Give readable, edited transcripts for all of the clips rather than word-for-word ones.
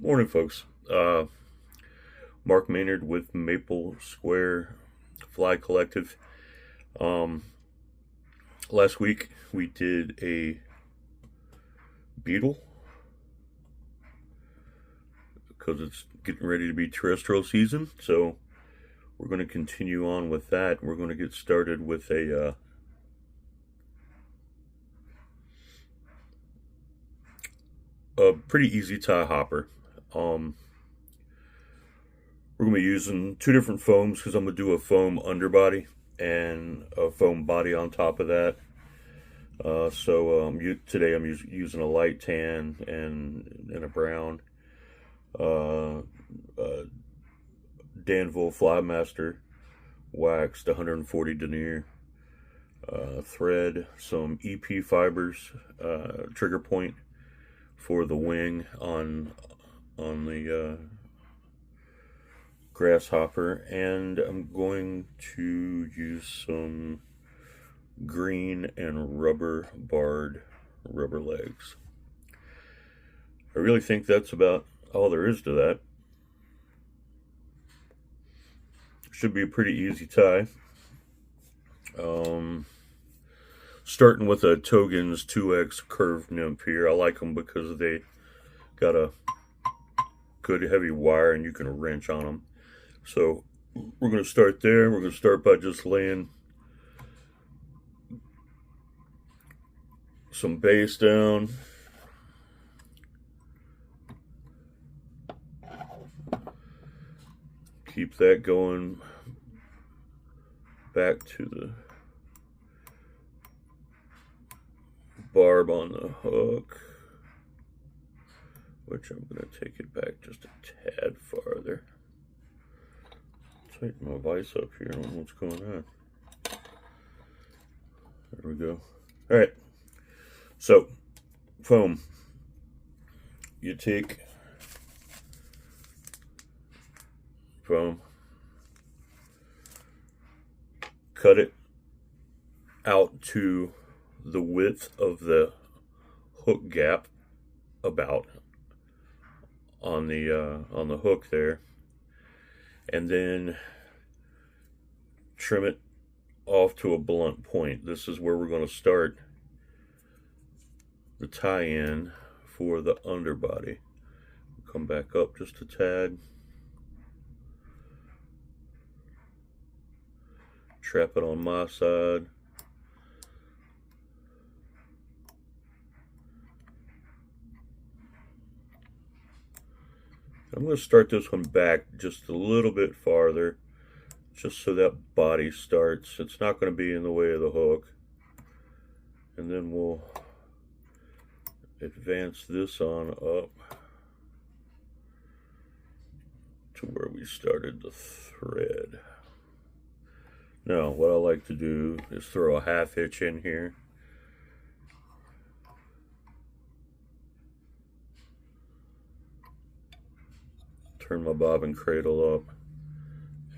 Morning, folks. Mark Maynard with Maple Square Fly Collective. Um, Last week we did a beetle because it's getting ready to be terrestrial season. So we're going to continue on with that. We're going to get started with a pretty easy tie hopper. We're going to be using two different foams because I'm going to do a foam underbody and a foam body on top of that. Today I'm using a light tan and a brown. Danville Flymaster waxed 140 denier thread, some EP fibers, trigger point for the wing on the grasshopper, and I'm going to use some green and rubber barred rubber legs. I really think that's about all there is to that. Should be a pretty easy tie. Starting with a Togens 2X curved nymph here. I like them because they got a good heavy wire and you can wrench on them. So we're going to start there. We're going to start by just laying some base down. Keep that going back to the barb on the hook, which I'm going to take it back just a tad farther. Tighten my vise up here on what's going on. There we go. All right. So, foam. You take foam, cut it out to the width of the hook gap, about on the hook there, and then trim it off to a blunt point. This is where we're going to start the tie-in for the underbody. Come back up just a tad. Trap it on my side. I'm going to start this one back just a little bit farther, just so that body starts. It's not going to be in the way of the hook. And then we'll advance this on up to where we started the thread. Now, what I like to do is throw a half hitch in here. Turn my bobbin cradle up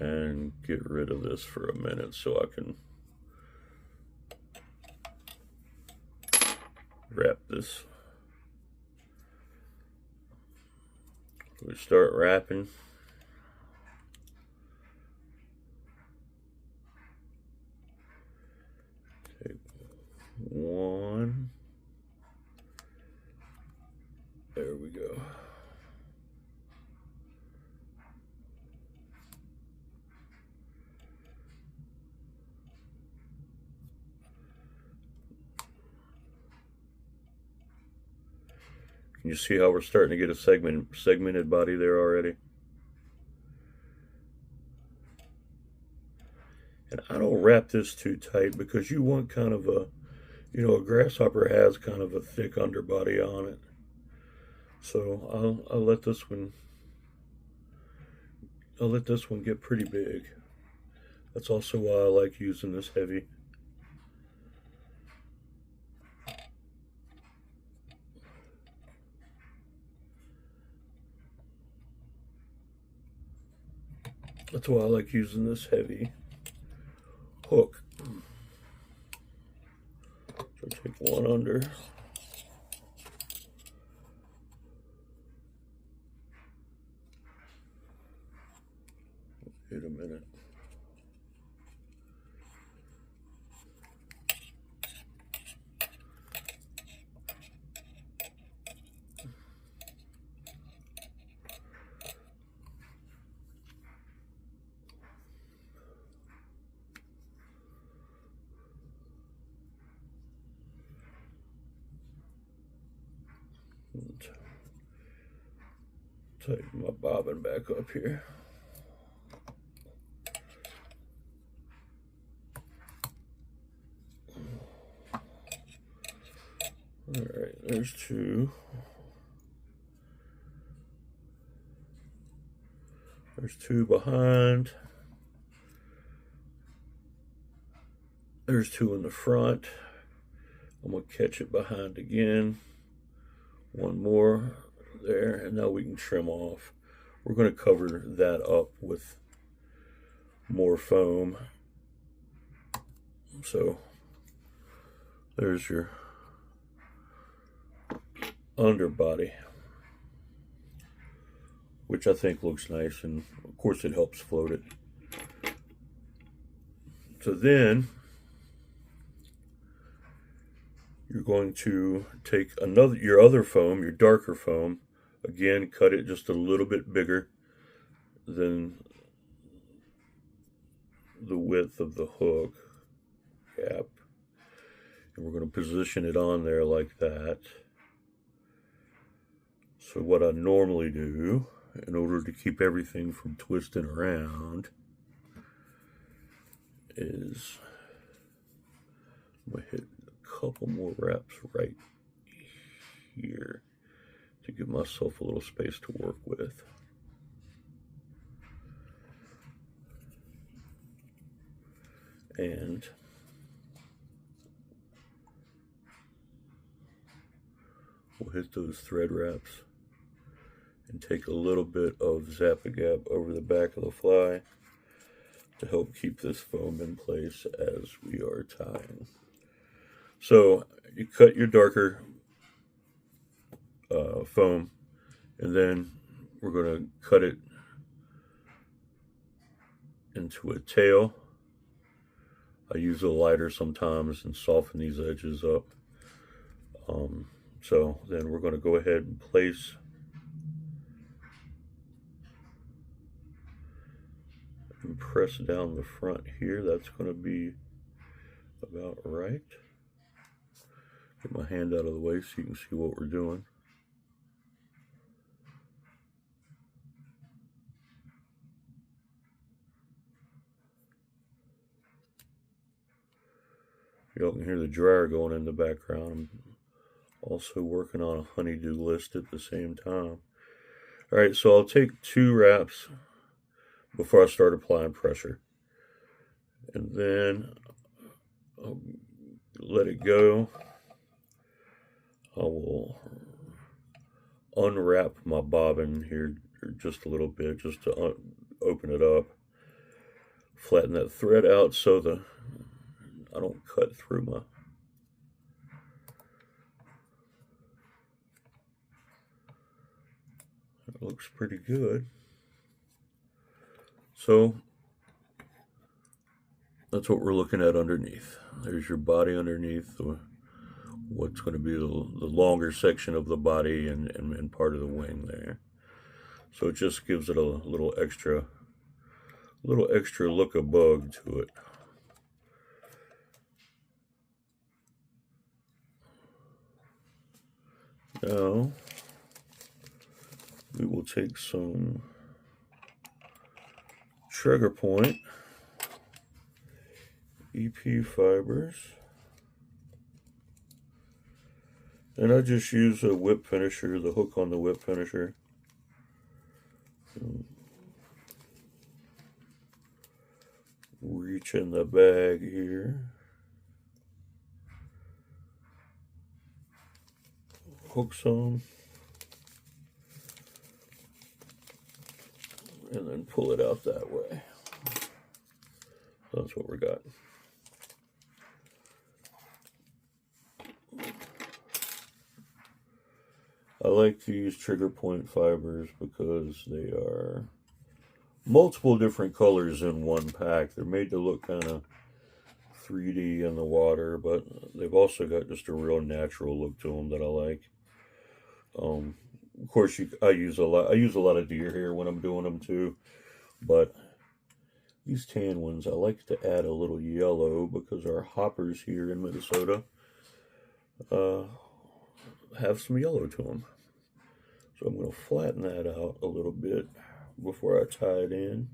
and get rid of this for a minute so I can wrap this. We start wrapping. Take one. There we go. Can you see how we're starting to get a segmented body there already? And I don't wrap this too tight because you want kind of a, a grasshopper has kind of a thick underbody on it. So I'll let this one get pretty big. That's also why I like using this heavy. That's why I like using this heavy hook. So take one under. get a minute. Tighten my bobbin back up here. All right, there's two. There's two behind. There's two in the front. I'm going to catch it behind again. One more there, and now we can trim off. We're going to cover that up with more foam. So there's your underbody, which I think looks nice, and of course it helps float it. So then you're going to take your other foam, your darker foam, again, cut it just a little bit bigger than the width of the hook cap, and we're going to position it on there like that. So what I normally do, in order to keep everything from twisting around, is I'm going to hit a couple more wraps right here to give myself a little space to work with. And we'll hit those thread wraps and take a little bit of Zap-A-Gap over the back of the fly to help keep this foam in place as we are tying. So you cut your darker foam, and then we're going to cut it into a tail. I use a lighter sometimes and soften these edges up. So then we're going to go ahead and place and press down the front here. That's going to be about right. Get my hand out of the way so you can see what we're doing. Y'all can hear the dryer going in the background. I'm also working on a honeydew list at the same time. All right, so I'll take 2 wraps before I start applying pressure. And then I'll let it go. I will unwrap my bobbin here just a little bit, just to open it up. Flatten that thread out so I don't cut through my... It looks pretty good. So that's what we're looking at underneath. There's your body underneath, what's going to be the longer section of the body and part of the wing there. So it just gives it a little extra look of bug to it. Now we will take some Trigger Point EP fibers, and I just use a whip finisher, the hook on the whip finisher. Reach in the bag here, hook some, and then pull it out that way. That's what we got. I like to use Trigger Point fibers because they are multiple different colors in one pack. They're made to look kind of 3D in the water, but they've also got just a real natural look to them that I like. Of course, I use a lot. I use a lot of deer hair when I'm doing them too, but these tan ones, I like to add a little yellow because our hoppers here in Minnesota have some yellow to them. So I'm going to flatten that out a little bit before I tie it in.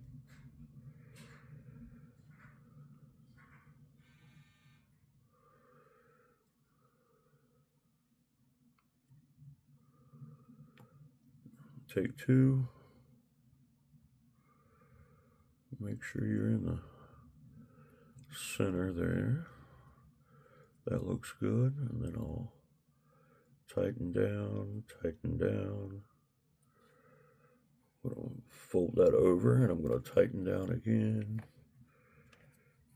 Take two. Make sure you're in the center there. That looks good. And then I'll tighten down, tighten down. I'm going to fold that over and I'm going to tighten down again.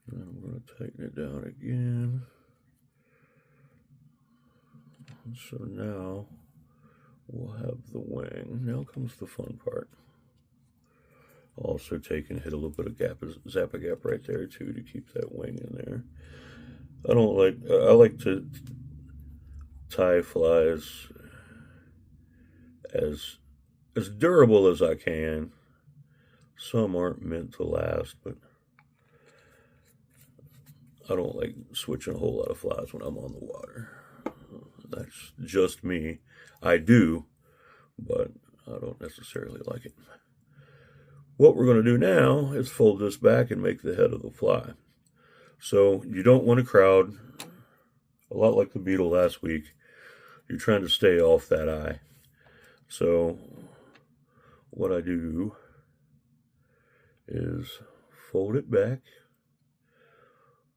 And I'm going to tighten it down again. And so now we'll have the wing. Now comes the fun part. I'll also take and hit a little bit of Zap-A-Gap right there too to keep that wing in there. I like to tie flies as durable as I can. Some aren't meant to last, but I don't like switching a whole lot of flies when I'm on the water. That's just me. I do, but I don't necessarily like it. What we're going to do now is fold this back and make the head of the fly. So you don't want to crowd, a lot like the beetle last week. You're trying to stay off that eye. So what I do is fold it back,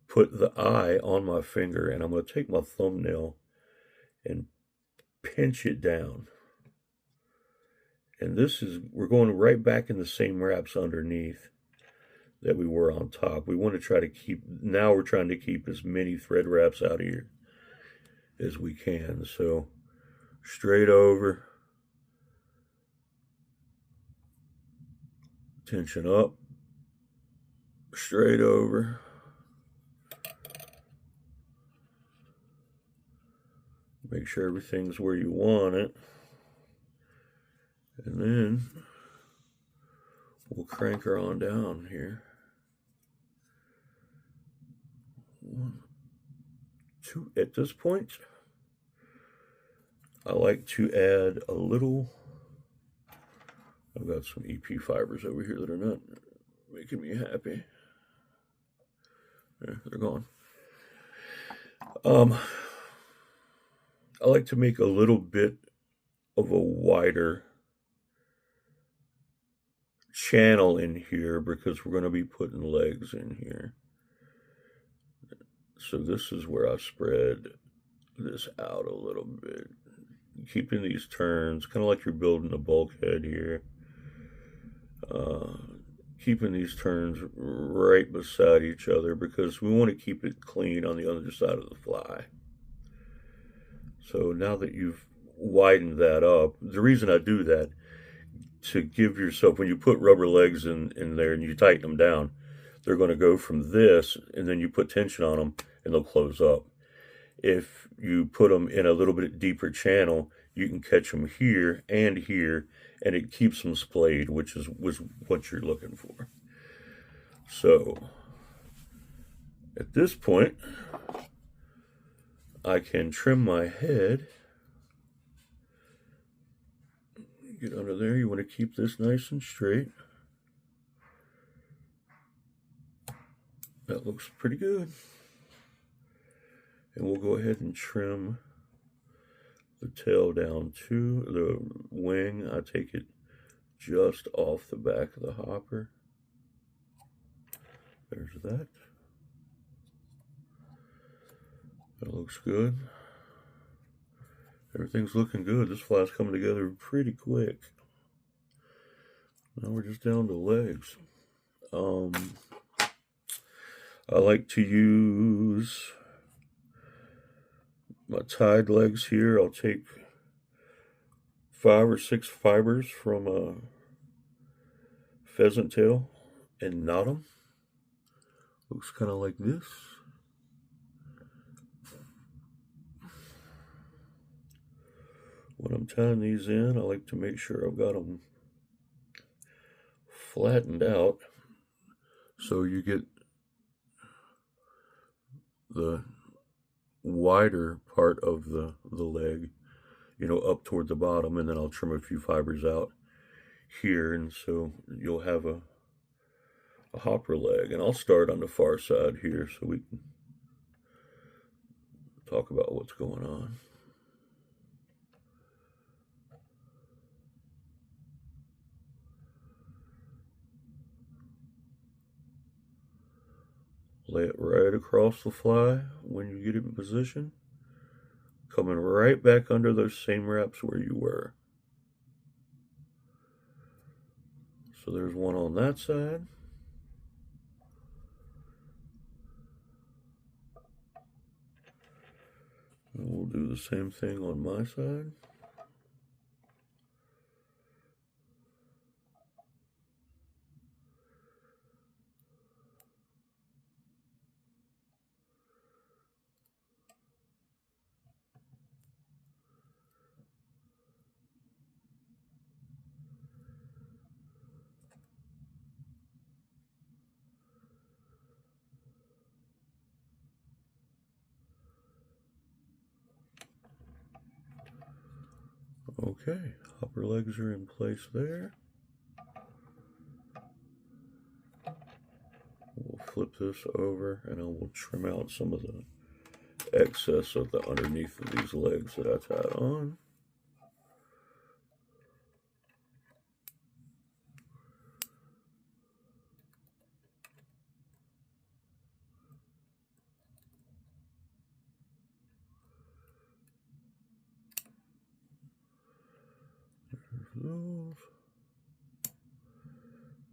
put the eye on my finger, and I'm going to take my thumbnail and pinch it down. And we're going right back in the same wraps underneath that we were on top. We want to try to now we're trying to keep as many thread wraps out of here as we can. So straight over, tension up, straight over, make sure everything's where you want it. And then we'll crank her on down here. 1, 2. At this point, I like to add a little. I've got some EP fibers over here that are not making me happy. There, they're gone. I like to make a little bit of a wider channel in here because we're going to be putting legs in here. So this is where I spread this out a little bit, keeping these turns kind of like you're building a bulkhead here, keeping these turns right beside each other because we want to keep it clean on the other side of the fly. So now that you've widened that up, the reason I do that, to give yourself, when you put rubber legs in there and you tighten them down, they're going to go from this, and then you put tension on them, and they'll close up. If you put them in a little bit deeper channel, you can catch them here, and it keeps them splayed, which was what you're looking for. So, at this point, I can trim my head. Get under there. You want to keep this nice and straight. That looks pretty good. And we'll go ahead and trim the tail down to the wing. I take it just off the back of the hopper. There's that. That looks good. Everything's looking good. This fly's coming together pretty quick. Now we're just down to legs. I like to use my tied legs here. I'll take 5 or 6 fibers from a pheasant tail and knot them. Looks kind of like this. When I'm tying these in, I like to make sure I've got them flattened out so you get the wider part of the leg, you know, up toward the bottom, and then I'll trim a few fibers out here, and so you'll have a hopper leg. And I'll start on the far side here so we can talk about what's going on. Lay it right across the fly when you get it in position, coming right back under those same wraps where you were. So there's one on that side. And we'll do the same thing on my side. Okay, upper legs are in place there. We'll flip this over and I will trim out some of the excess of the underneath of these legs that I tied on. There's those.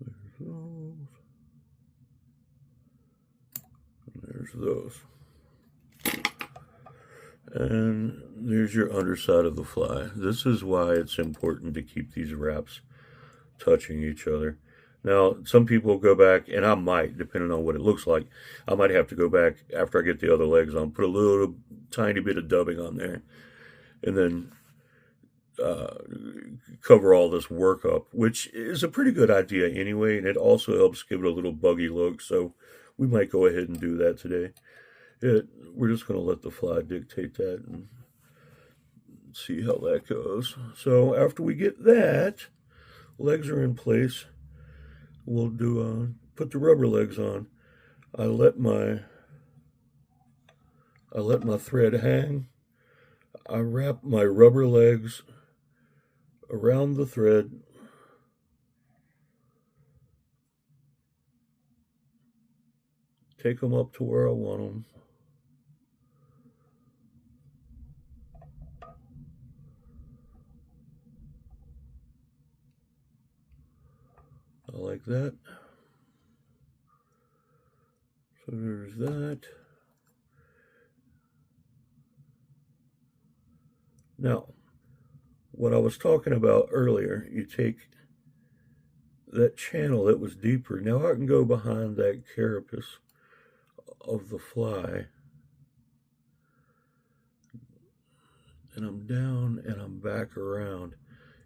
There's those. And there's those. And there's your underside of the fly. This is why it's important to keep these wraps touching each other. Now, some people go back, and I might, depending on what it looks like, I might have to go back after I get the other legs on, put a little tiny bit of dubbing on there, and then cover all this work up, which is a pretty good idea anyway, and it also helps give it a little buggy look, so we might go ahead and do that today. We're just going to let the fly dictate that and see how that goes. So after we get that, legs are in place, we'll do put the rubber legs on. I let my thread hang. I wrap my rubber legs around the thread, take them up to where I want them. Like that. So there's that. Now, what I was talking about earlier, you take that channel that was deeper. Now I can go behind that carapace of the fly, and I'm down and I'm back around,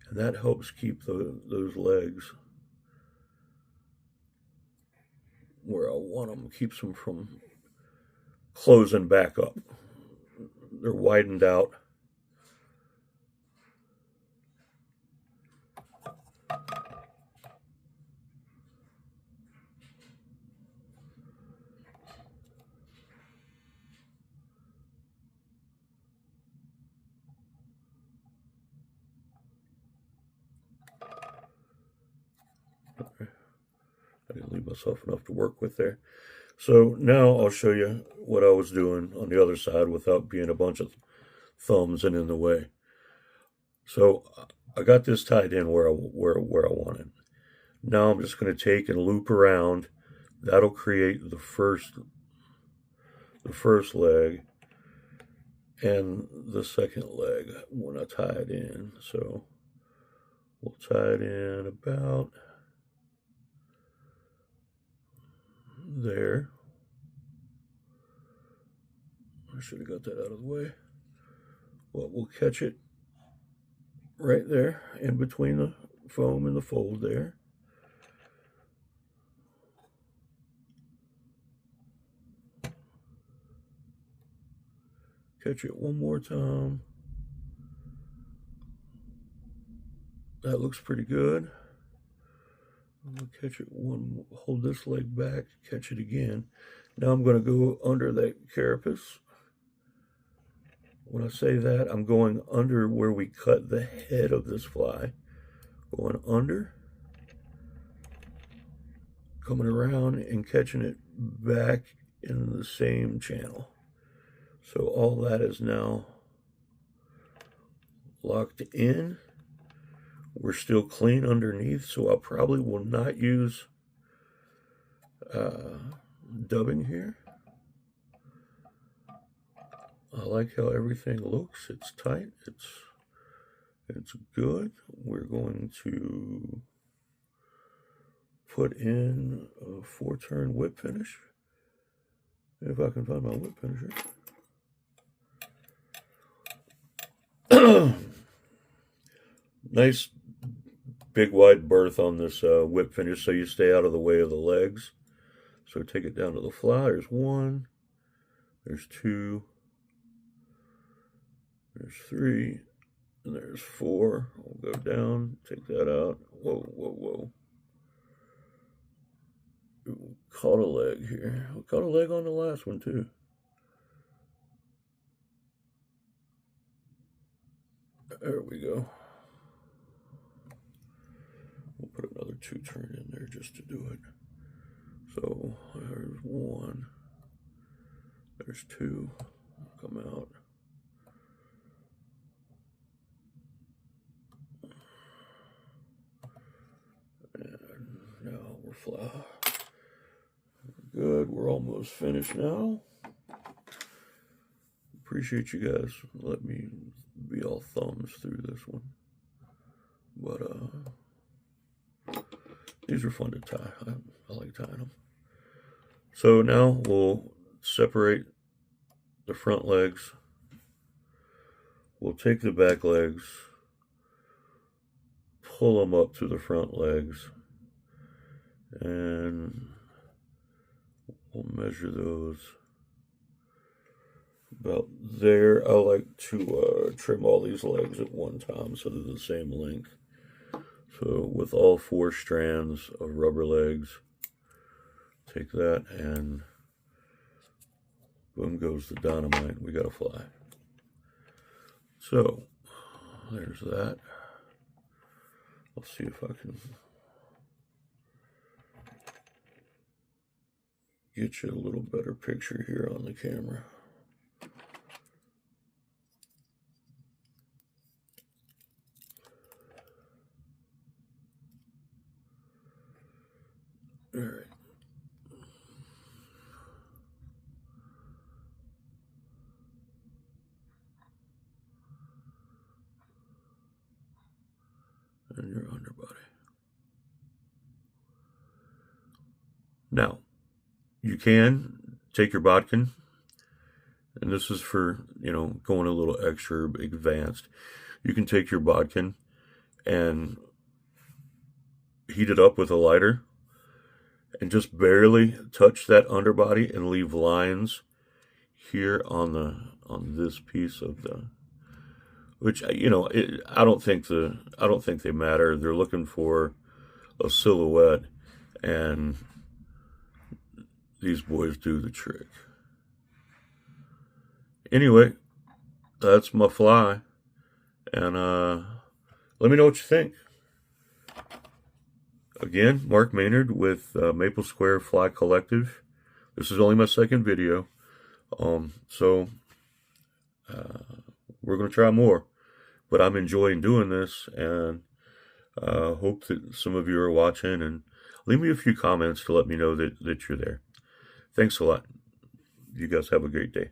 and that helps keep those legs where I want them, keeps them from closing back up. They're widened out. I didn't leave myself enough to work with there. So now I'll show you what I was doing on the other side without being a bunch of thumbs and in the way. So I got this tied in where I want it. Now I'm just going to take and loop around. That'll create the first leg and the second leg when I tie it in. So we'll tie it in about there. I should have got that out of the way. Well, we'll catch it right there in between the foam and the fold there. Catch it one more time. That looks pretty good. I'm going to catch it one, hold this leg back, catch it again. Now I'm going to go under that carapace. When I say that, I'm going under where we cut the head of this fly. Going under, coming around and catching it back in the same channel. So all that is now locked in. We're still clean underneath, so I probably will not use dubbing here. I like how everything looks. It's tight. It's good. We're going to put in a 4-turn whip finish. If I can find my whip finisher. Nice big wide berth on this whip finish so you stay out of the way of the legs. So take it down to the fly. There's 1, there's 2, there's 3, and there's 4. We'll go down, take that out. Whoa, whoa, whoa. Ooh, caught a leg here. We caught a leg on the last one too. There we go. We'll put another 2-turn in there just to do it. So there's 1. There's 2. Come out. And now we're fly. Good. We're almost finished now. Appreciate you guys letting me be all thumbs through this one. But these are fun to tie. I like tying them. So now we'll separate the front legs. We'll take the back legs, pull them up to the front legs, and we'll measure those about there. I like to trim all these legs at one time so they're the same length. So with all 4 strands of rubber legs, take that and boom goes the dynamite. We got a fly. So there's that. Let's see if I can get you a little better picture here on the camera. All right. And your underbody. Now, you can take your bodkin, and this is for, going a little extra advanced. You can take your bodkin and heat it up with a lighter and just barely touch that underbody and leave lines here on this piece of the, which, I don't think they matter. They're looking for a silhouette, and these boys do the trick. Anyway, that's my fly, and let me know what you think. Again, Mark Maynard with Maple Square Fly Collective. This is only my second video, so we're going to try more. But I'm enjoying doing this, and hope that some of you are watching, and leave me a few comments to let me know that you're there. Thanks a lot. You guys have a great day.